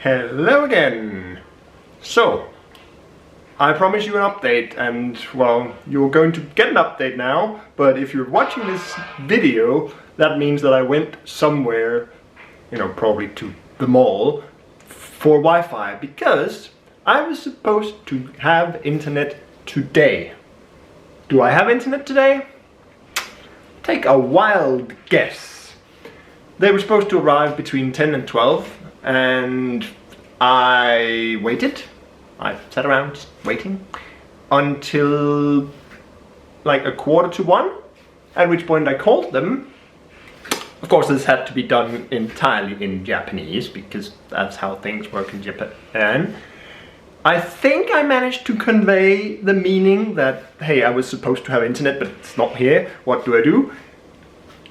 Hello again! So, I promised you an update and, well, you're going to get an update now, but if you're watching this video, that means that I went somewhere, probably to the mall, for Wi-Fi, because I was supposed to have internet today. Do I have internet today? Take a wild guess. They were supposed to arrive between 10 and 12, and I waited. I sat around waiting until like 1:45, at which point I called them. Of course, this had to be done entirely in Japanese because that's how things work in Japan. I think I managed to convey the meaning that, hey, I was supposed to have internet, but it's not here. What do I do?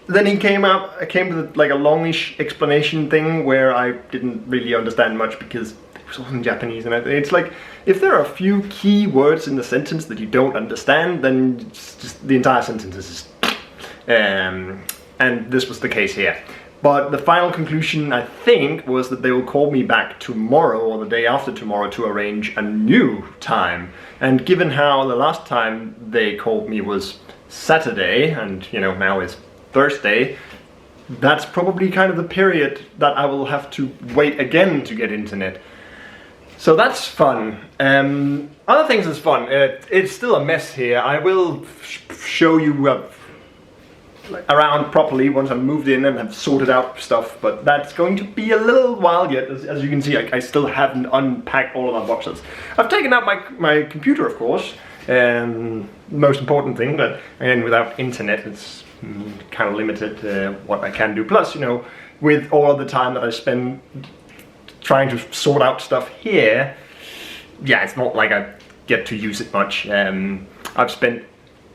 Then he came with like a longish explanation thing where I didn't really understand much because it was all in Japanese, and it's like, if there are a few key words in the sentence that you don't understand, then it's just the entire sentence is just and this was the case here. But the final conclusion, I think, was that they will call me back tomorrow or the day after tomorrow to arrange a new time. And given how the last time they called me was Saturday, and now is Thursday, that's probably kind of the period that I will have to wait again to get internet. So that's fun. Other things is fun. It's still a mess here. I will show you around properly once I've moved in and have sorted out stuff, but that's going to be a little while yet. As you can see, I still haven't unpacked all of my boxes. I've taken out my computer, of course, most important thing, but again, without internet it's kind of limited what I can do. Plus, with all of the time that I spend trying to sort out stuff here, yeah, it's not like I get to use it much. I've spent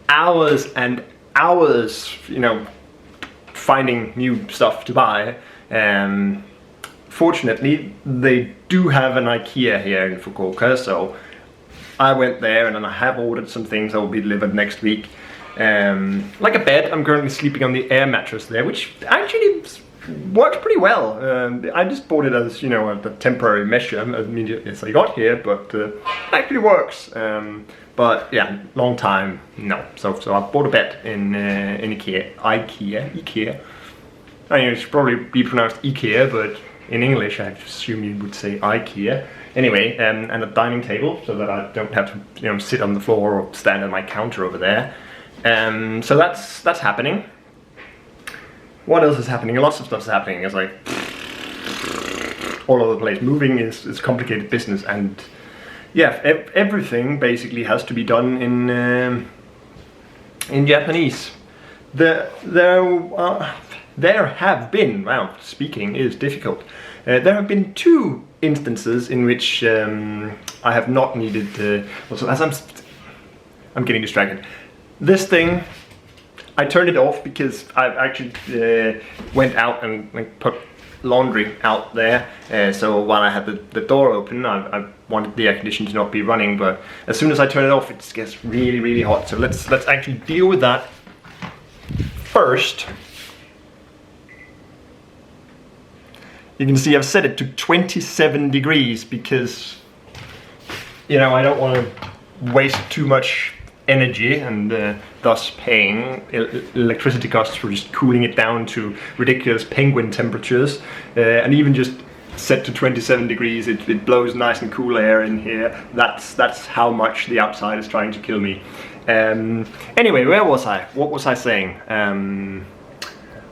hours and hours, finding new stuff to buy. Fortunately, they do have an Ikea here in Fukuoka, so I went there and then I have ordered some things that will be delivered next week. Like a bed, I'm currently sleeping on the air mattress there, which actually works pretty well. I just bought it as, a temporary measure immediately as I got here, but it actually works. But yeah, long time, no. So I bought a bed in Ikea. I mean, it should probably be pronounced Ikea, but in English I assume you would say Ikea. Anyway, and a dining table so that I don't have to sit on the floor or stand at my counter over there. So that's happening. What else is happening? Lots of stuff is happening. It's like all over the place. Moving is complicated business, and yeah, everything basically has to be done in Japanese. There have been, wow, speaking is difficult. There have been 2 instances in which I have not needed. Also, as I'm getting distracted. This thing, I turned it off because I actually went out and put laundry out there. So while I had the door open, I wanted the air conditioning to not be running. But as soon as I turn it off, it gets really, really hot. So let's actually deal with that first. You can see I've set it to 27 degrees because I don't want to waste too much energy and thus paying electricity costs for just cooling it down to ridiculous penguin temperatures. And even just set to 27 degrees, it blows nice and cool air in here. That's how much the outside is trying to kill me. Anyway, where was I? What was I saying?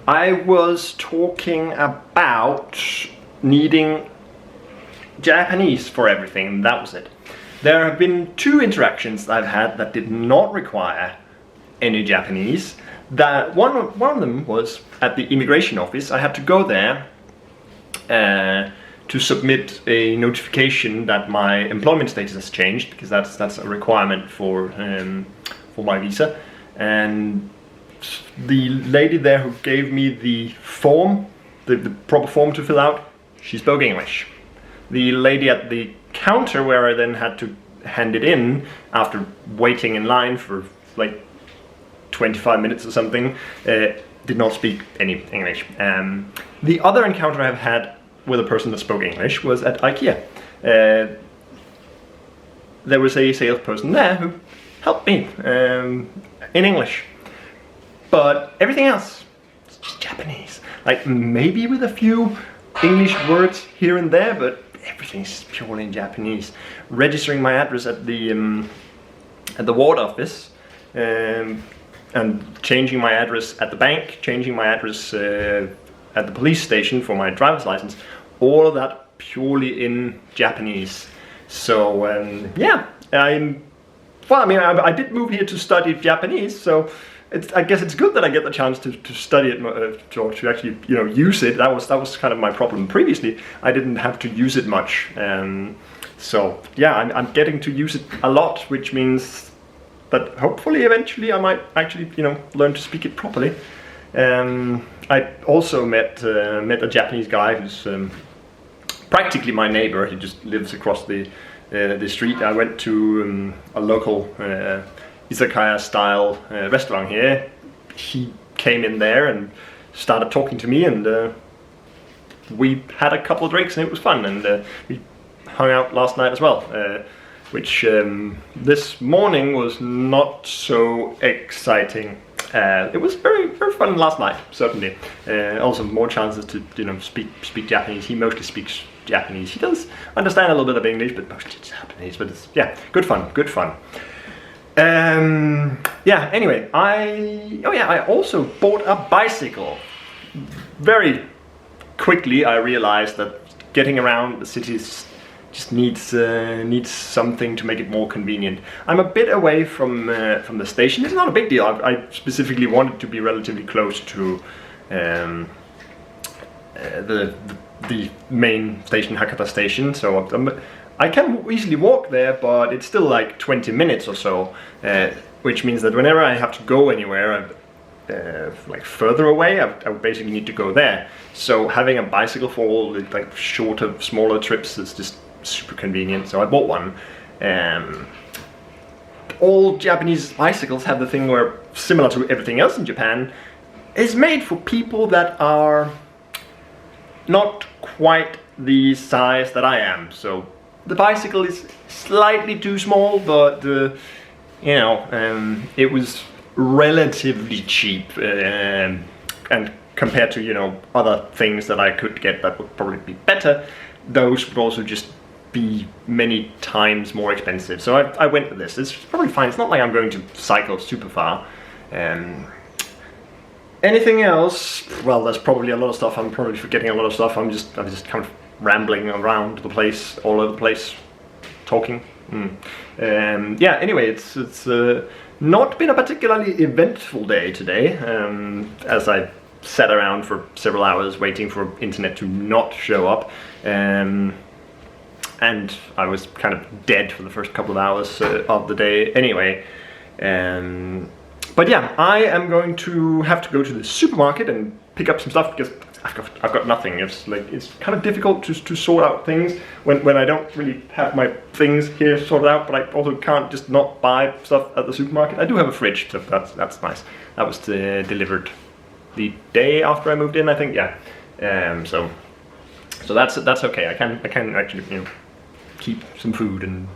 I was talking about needing Japanese for everything. That was it. There have been 2 interactions I've had that did not require any Japanese. That one of them was at the immigration office. I had to go there to submit a notification that my employment status has changed, because that's a requirement for my visa. And the lady there who gave me the form, the proper form to fill out, she spoke English. The lady at the counter where I then had to hand it in after waiting in line for like 25 minutes or something, did not speak any English. The other encounter I've had with a person that spoke English was at Ikea. There was a salesperson there who helped me in English, but everything else is just Japanese. Like maybe with a few English words here and there, but everything's purely in Japanese. Registering my address at the ward office, and changing my address at the bank, changing my address at the police station for my driver's license, all of that purely in Japanese. So yeah, I did move here to study Japanese, so I guess it's good that I get the chance to study it, or to actually use it. That was kind of my problem previously. I didn't have to use it much, so yeah, I'm getting to use it a lot, which means that hopefully eventually I might actually learn to speak it properly. I also met a Japanese guy who's practically my neighbor. He just lives across the street. I went to a local izakaya style restaurant here. He came in there and started talking to me, and we had a couple of drinks and it was fun, and we hung out last night as well, which this morning was not so exciting. It was very, very fun last night, certainly. Also more chances to speak Japanese. He mostly speaks Japanese. He does understand a little bit of English, but mostly Japanese. But it's, yeah, good fun, good fun. Yeah, anyway, I also bought a bicycle. Very quickly I realized that getting around the cities just needs something to make it more convenient. I'm a bit away from the station. It's not a big deal. I specifically wanted to be relatively close to the main station, Hakata station, so I can easily walk there, but it's still like 20 minutes or so, which means that whenever I have to go anywhere like further away, I would basically need to go there. So having a bicycle for all the like shorter, smaller trips is just super convenient, so I bought one. All Japanese bicycles have the thing where, similar to everything else in Japan, is made for people that are not quite the size that I am. So the bicycle is slightly too small, but it was relatively cheap, and compared to other things that I could get that would probably be better, those would also just be many times more expensive. So I went with this. It's probably fine. It's not like I'm going to cycle super far. Anything else? Well, there's probably a lot of stuff. I'm probably forgetting a lot of stuff. I'm just kind of rambling around the place, all over the place, talking. Yeah. Anyway, it's not been a particularly eventful day today, as I sat around for several hours waiting for internet to not show up. And I was kind of dead for the first couple of hours of the day anyway. But yeah, I am going to have to go to the supermarket and pick up some stuff because I've got nothing. It's kind of difficult to sort out things when I don't really have my things here sorted out, but I also can't just not buy stuff at the supermarket. I do have a fridge, so that's nice. That was delivered the day after I moved in, I think. Yeah. So that's okay. I can actually keep some food and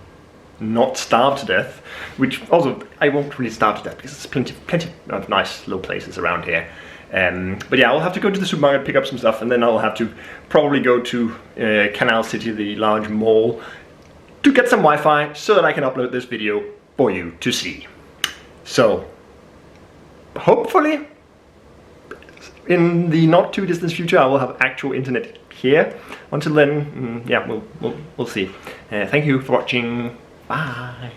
not starve to death, which also I won't really starve to death because there's plenty of nice little places around here. But yeah, I'll have to go to the supermarket, pick up some stuff, and then I'll have to probably go to Canal City, the large mall, to get some Wi-Fi so that I can upload this video for you to see. So hopefully in the not too distant future I will have actual internet here. Until then, yeah, we'll see. Thank you for watching. Bye.